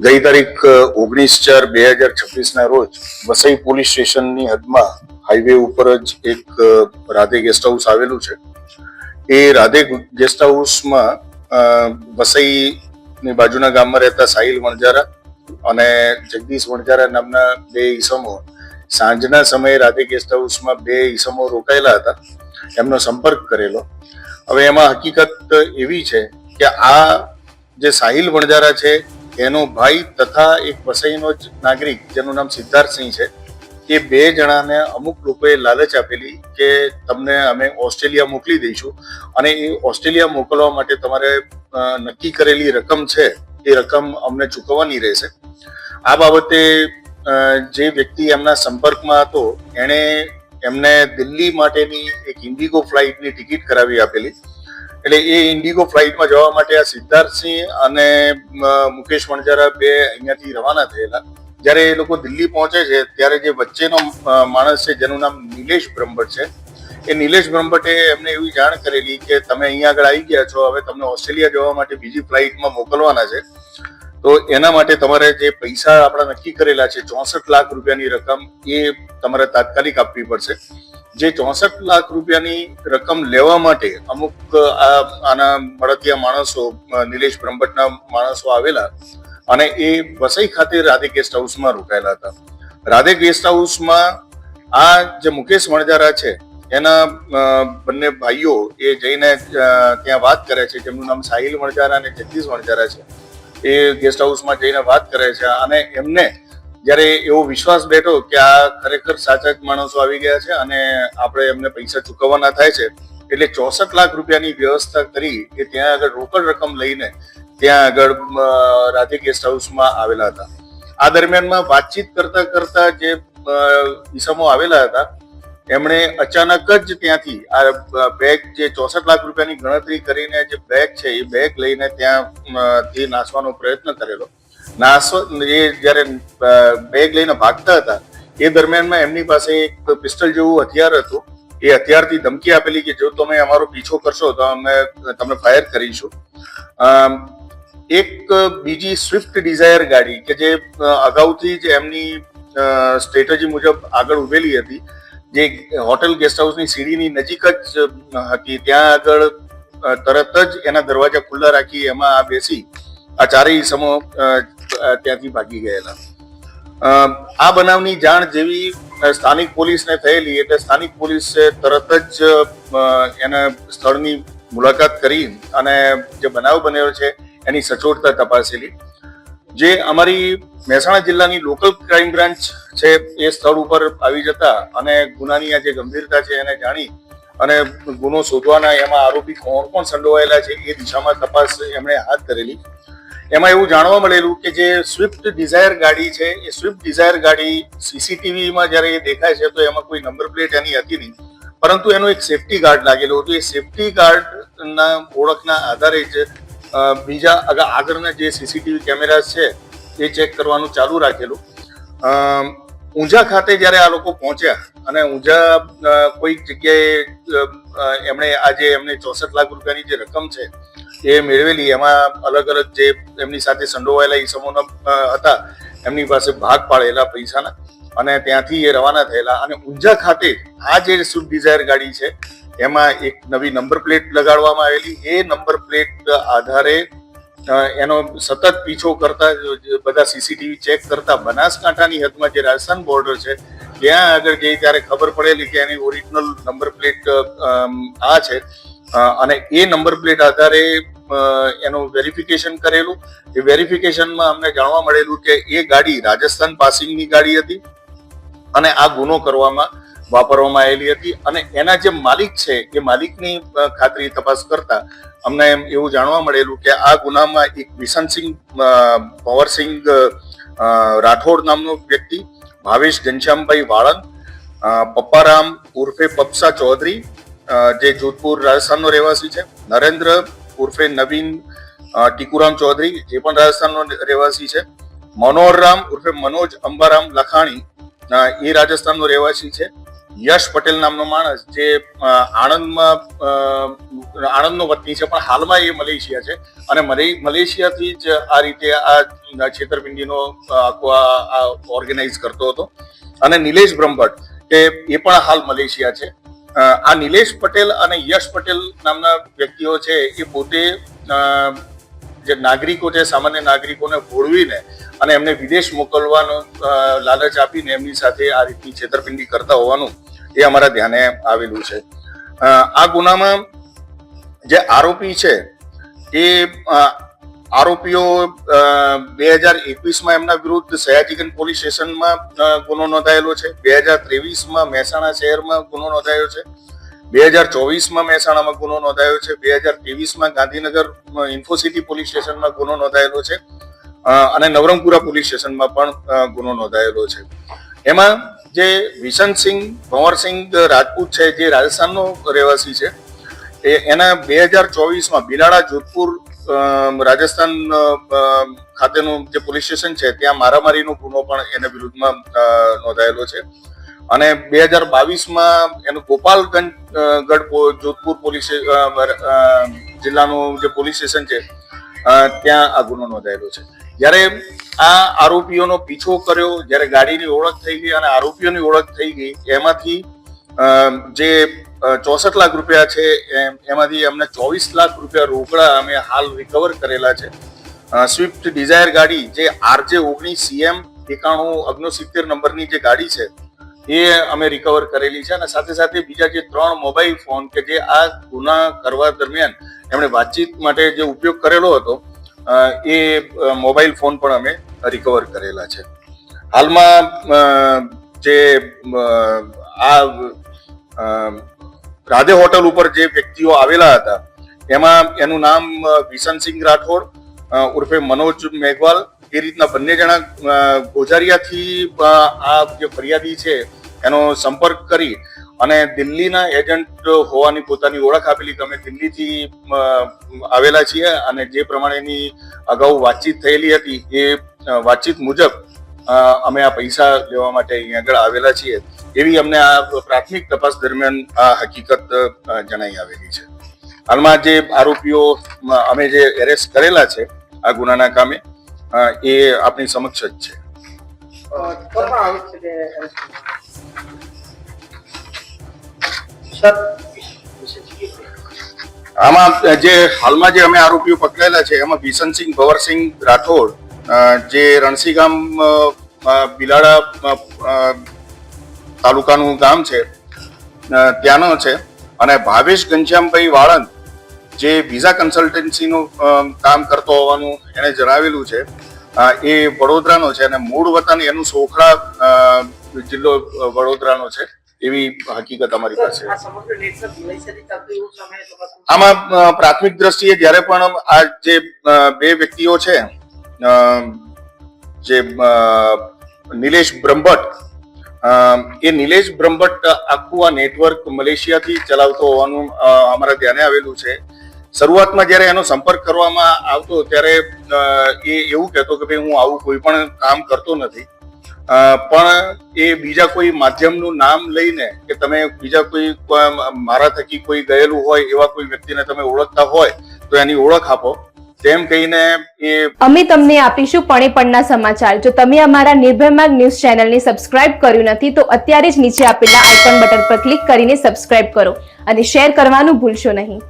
ગઈ તારીખ 19/4/2026 રોજ વસઈ પોલીસ સ્ટેશનની હદમાં હાઈવે ઉપર જ એક રાધે ગેસ્ટ હાઉસ આવેલું છે. એ રાધે ગેસ્ટ હાઉસમાં વસઈની બાજુના ગામમાં રહેતા સાહિલ વણજારા અને જગદીશ વણજારા નામના બે ઈસમો સાંજના સમયે રાધે ગેસ્ટ હાઉસમાં બે ઈસમો રોકાયેલા હતા. એમનો સંપર્ક કરેલો. હવે એમાં હકીકત એવી છે કે આ જે સાહિલ વણજારા છે એનો ભાઈ તથા એક વસઈનો જ નાગરિક જેનું નામ સિદ્ધાર્થસિંહ છે, એ બે જણાને અમુક લોકોએ લાલચ આપેલી કે તમને અમે ઓસ્ટ્રેલિયા મોકલી દઈશું અને એ ઓસ્ટ્રેલિયા મોકલવા માટે તમારે નક્કી કરેલી રકમ છે એ રકમ અમને ચૂકવવાની રહેશે. આ બાબતે જે વ્યક્તિ એમના સંપર્કમાં હતો એણે એમને દિલ્હી માટેની એક ઇન્ડિગો ફ્લાઇટની ટિકિટ કરાવી આપેલી. એટલે એ ઇન્ડિગો ફ્લાઇટમાં જવા માટે આ સિદ્ધાર્થસિંહ અને મુકેશ વણજારા બે અહીંયાથી રવાના થયેલા. જ્યારે એ લોકો દિલ્હી પહોંચે છે ત્યારે જે વચ્ચેનો માણસ છે જેનું નામ નિલેશ બ્રહ્મભટ્ટ છે, એ નિલેશ બ્રહ્મભટ્ટે એમને એવી જાણ કરેલી કે તમે અહીંયા આગળ આવી ગયા છો, હવે તમને ઓસ્ટ્રેલિયા જવા માટે બીજી ફ્લાઇટમાં મોકલવાના છે, તો એના માટે તમારે જે પૈસા આપણા નક્કી કરેલા છે 64 લાખ રૂપિયાની રકમ એ તમારે તાત્કાલિક આપવી પડશે. જે 64 લાખ રૂપિયાની રકમ લેવા માટે અમુક આના મળતિયા માણસો, નિલેશ બ્રહ્મભટ્ટના માણસો આવેલા અને એ વસઈ ખાતે રાધે ગેસ્ટ હાઉસમાં રોકાયેલા હતા. રાધે ગેસ્ટ હાઉસમાં આ જે મુકેશ વણજારા છે એના બંને ભાઈઓ એ જઈને ત્યાં વાત કરે છે, જેમનું નામ સાહિલ વણજારા અને જગદીશ વણજારા છે. એ ગેસ્ટ હાઉસમાં જઈને વાત કરે છે અને એમને જ્યારે એવો વિશ્વાસ બેઠો કે આ ખરેખર સાચા જ માણસો આવી ગયા છે અને આપણે એમને પૈસા ચૂકવવાના થાય છે, એટલે 64 લાખ રૂપિયાની વ્યવસ્થા કરી એ ત્યાં આગળ રોકડ રકમ લઈને ત્યાં આગળ રાધે ગેસ્ટ હાઉસમાં આવેલા હતા. આ દરમિયાનમાં વાતચીત કરતા કરતા જે ઈસમો આવેલા હતા એમણે અચાનક જ ત્યાંથી આ બેગ, જે 64 લાખ રૂપિયાની ગણતરી કરીને જે બેગ છે એ બેગ લઈને ત્યાંથી નાસવાનો પ્રયત્ન કરેલો. એ જયારે બેગ લઈને ભાગતા હતા એ દરમિયાનમાં એમની પાસે એક પિસ્ટલ જેવું હથિયાર હતું. એ હથિયારથી ધમકી આપેલી કે જો તમે અમારો પીછો કરશો તો અમે તમને ફાયર કરીશું. એક બીજી સ્વિફ્ટ ડિઝાયર ગાડી કે જે અગાઉથી જ એમની સ્ટ્રેટેજી મુજબ આગળ ઉભેલી હતી, જે હોટેલ ગેસ્ટ હાઉસની સીડીની નજીક જ હતી, ત્યાં આગળ તરત જ એના દરવાજા ખુલ્લા રાખી એમાં આ બેસી આ ચારેય સમો ત્યાંથી ભાગી ગયેલા. આ બનાવની જાણ જેવી સ્થાનિક પોલીસને થયેલી એટલે સ્થાનિક પોલીસે તરત જ એના સ્થળની મુલાકાત કરી અને જે બનાવ બન્યો છે એની સચોટતા તપાસેલી. જે અમારી મહેસાણા જિલ્લાની લોકલ ક્રાઇમ બ્રાન્ચ છે એ સ્થળ ઉપર આવી જતા અને ગુનાની આ જે ગંભીરતા છે એને જાણી અને ગુનો શોધવાના, એમાં આરોપી કોણ કોણ સંડોવાયેલા છે એ દિશામાં તપાસ એમણે હાથ ધરેલી. એમાં એવું જાણવા મળેલું કે જે સ્વિફ્ટ ડિઝાયર ગાડી છે એ સ્વિફ્ટ ડિઝાયર ગાડી સીસીટીવીમાં જ્યારે એ દેખાય છે તો એમાં કોઈ નંબર પ્લેટ એની હતી નહીં, પરંતુ એનો એક સેફ્ટી ગાર્ડ લાગેલો હતો. એ સેફ્ટી ગાર્ડના ઓળખના આધારે જ બીજા આગળના જે સીસીટીવી કેમેરા છે એ ચેક કરવાનું ચાલુ રાખેલું. ઊંઝા ખાતે જ્યારે આ લોકો પહોંચ્યા અને ઊંઝા કોઈક જગ્યાએ એમણે 64 લાખ રૂપિયાની જે રકમ છે એ મેળવેલી. એમાં અલગ અલગ જે એમની સાથે સંડોવાયેલા ઈસમોના હતા એમની પાસે ભાગ પાડેલા પૈસાના અને ત્યાંથી એ રવાના થયેલા. અને ઊંઝા ખાતે આ જે સ્વિફ્ટ ડિઝાયર ગાડી છે એમાં એક નવી નંબર પ્લેટ લગાડવામાં આવેલી. એ નંબર પ્લેટ આધારે એનો સતત પીછો કરતા બધા સીસીટીવી ચેક કરતા બનાસકાંઠાની હદમાં જે રાજસ્થાન બોર્ડર છે ત્યાં આગળ જઈ ત્યારે ખબર પડેલી કે એની ઓરિજિનલ નંબર પ્લેટ આ છે અને એ નંબર પ્લેટ આધારે એનું વેરિફિકેશન કરેલું. એ વેરિફિકેશનમાં અમને જાણવા મળેલું કે એ ગાડી રાજસ્થાન પાસિંગની ગાડી હતી અને આ ગુનો કરવામાં વાપરવામાં આવેલી હતી. અને એના જે માલિક છે એ માલિકની ખાતરી તપાસ કરતા અમને એવું જાણવા મળેલું કે આ ગુનામાં એક બિશનસિંહ ભંવરસિંહ રાઠોડ નામનો વ્યક્તિ, ભાવેશ ઘનશ્યામભાઈ વાળંદ, પપ્પારામ ઉર્ફે પપ્સા ચૌધરી જે જોધપુર રાજસ્થાનનો રહેવાસી છે, નરેન્દ્ર ઉર્ફે નવીન ટીકુરામ ચૌધરી જે પણ રાજસ્થાનનો રહેવાસી છે, મનોહર રામ ઉર્ફે મનોજ અંબારામ લખાણી એ રાજસ્થાનનો રહેવાસી છે, યશ પટેલ નામનો માણસ જે આણંદમાં આણંદનો વતની છે, પણ હાલમાં એ મલેશિયા છે અને મલેશિયાથી જ આ રીતે આ છેતરપિંડીનો આખો આ ઓર્ગેનાઇઝ કરતો હતો. અને નિલેશ બ્રહ્મભટ્ટ કે એ પણ હાલ મલેશિયા છે. આ નિલેશ પટેલ અને યશ પટેલ નામના વ્યક્તિઓ છે એ પોતે જે નાગરિકો છે, સામાન્ય નાગરિકોને ભોળવીને અને એમને વિદેશ મોકલવાનો લાલચ આપીને એમની સાથે આ રીતની છેતરપિંડી કરતા હોવાનું એ અમારા ધ્યાને આવેલું છે. આ ગુનામાં જે આરોપી છે એ આરોપીઓ 2021માં એમના વિરુદ્ધ સયાજીગંજ પોલીસ સ્ટેશનમાં ગુનો નોંધાયેલો છે, 2023માં મહેસાણા શહેરમાં ગુનો નોંધાયો છે, 2024માં મહેસાણામાં ગુનો નોંધાયો છે, 2023માં ગાંધીનગર ઇન્ફોસિટી પોલીસ સ્ટેશનમાં ગુનો નોંધાયેલો છે અને નવરંગપુરા પોલીસ સ્ટેશનમાં પણ ગુનો નોંધાયેલો છે. એમાં જે વિશનસિંહ ભંવરસિંહ રાજપૂત છે, જે રાજસ્થાનનો રહેવાસી છે, એના 2024માં બિલાડા જોધપુર રાજસ્થાન ખાતેનું જે પોલીસ સ્ટેશન છે ત્યાં મારામારીનો ગુનો પણ એના વિરુદ્ધમાં નોંધાયેલો છે. અને 2022માં એનું ગોપાલગંજ જોધપુર પોલીસ જિલ્લાનું જે પોલીસ સ્ટેશન છે ત્યાં આ ગુનો નોંધાયેલો છે. જ્યારે આ આરોપીઓનો પીછો કર્યો, જ્યારે ગાડીની ઓળખ થઈ ગઈ અને આરોપીઓની ઓળખ થઈ ગઈ, એમાંથી જે 64 લાખ રૂપિયા છે એમાંથી અમને 24 લાખ રૂપિયા રોકડા અમે હાલ રિકવર કરેલા છે. સ્વિફ્ટ ડિઝાયર ગાડી જે RJ19 CM 9169 નંબરની જે ગાડી છે એ અમે રિકવર કરેલી છે અને સાથે સાથે બીજા જે 3 મોબાઈલ ફોન કે જે આ ગુના કરવા દરમિયાન એમણે વાતચીત માટે જે ઉપયોગ કરેલો હતો એ મોબાઈલ ફોન પણ અમે રિકવર કરેલા છે. હાલમાં જે આ રાધે હોટલ ઉપર જે વ્યક્તિઓ આવેલા હતા એમાં એનું નામ વિશનસિંહ રાઠોડ ઉર્ફે મનોજ મેઘવાલ, એ રીતના બંને જણા ગોઝારિયાથી આ જે ફરિયાદી છે એનો સંપર્ક કરી અને દિલ્હીના એજન્ટ હોવાની પોતાની ઓળખ આપેલી કે અમે દિલ્હીથી આવેલા છીએ અને જે પ્રમાણેની અગાઉ વાતચીત થયેલી હતી એ વાતચીત મુજબ અમે આ પૈસા લેવા માટે અહીંયા આગળ આવેલા છીએ એવી અમને આ પ્રાથમિક તપાસ દરમિયાન આ હકીકત જણાઈ આવેલી છે. હાલમાં જે આરોપીઓ અમે જે એરેસ્ટ કરેલા છે આ ગુનાના કામે એ આપણી સમક્ષ જ છે. આમાં જે હાલમાં જે અમે આરોપીઓ પકડેલા છે એમાં વિશનસિંહ ભંવરસિંહ રાઠોડ જે રણસી ગામ બિલાડા તાલુકાનું ગામ છે ત્યાંનો છે અને ભાવેશ ઘનશ્યામભાઈ વાળંદ જે વિઝા કન્સલ્ટન્સીનું કામ કરતો હોવાનું એને જણાવેલું છે. એ વડોદરાનો છે અને મૂળ વતન એનું સોખડા જિલ્લો વડોદરાનો છે એવી હકીકત અમારી પાસે. આમાં પ્રાથમિક દ્રષ્ટિએ જ્યારે પણ આ જે બે વ્યક્તિઓ છે જે નિલેશ બ્રહ્મભટ્ટ એ નિલેશ બ્રહ્મભટ્ટ આખું આ નેટવર્ક મલેશિયાથી ચલાવતો હોવાનું અમારા ધ્યાને આવેલું છે. શરૂઆતમાં જ્યારે એનો સંપર્ક કરવામાં આવતો ત્યારે એ એવું કહેતો કે ભાઈ હું આવું કોઈ પણ કામ કરતો નથી, પણ એ બીજા કોઈ માધ્યમનું નામ લઈને કે તમે બીજા કોઈ મારા થકી કોઈ ગયેલું હોય એવા કોઈ વ્યક્તિને તમે ઓળખતા હોય તો એની ઓળખ આપો તેમ કહીને એ અમે તમને આપીશું પળે પળના સમાચાર. જો તમે અમારા નિર્ભય માર્ગ ન્યૂઝ ચેનલને સબસ્ક્રાઇબ કર્યું નથી તો અત્યારે જ નીચે આપેલા આઇકોન બટન પર ક્લિક કરીને સબસ્ક્રાઇબ કરો અને શેર કરવાનું ભૂલશો નહીં.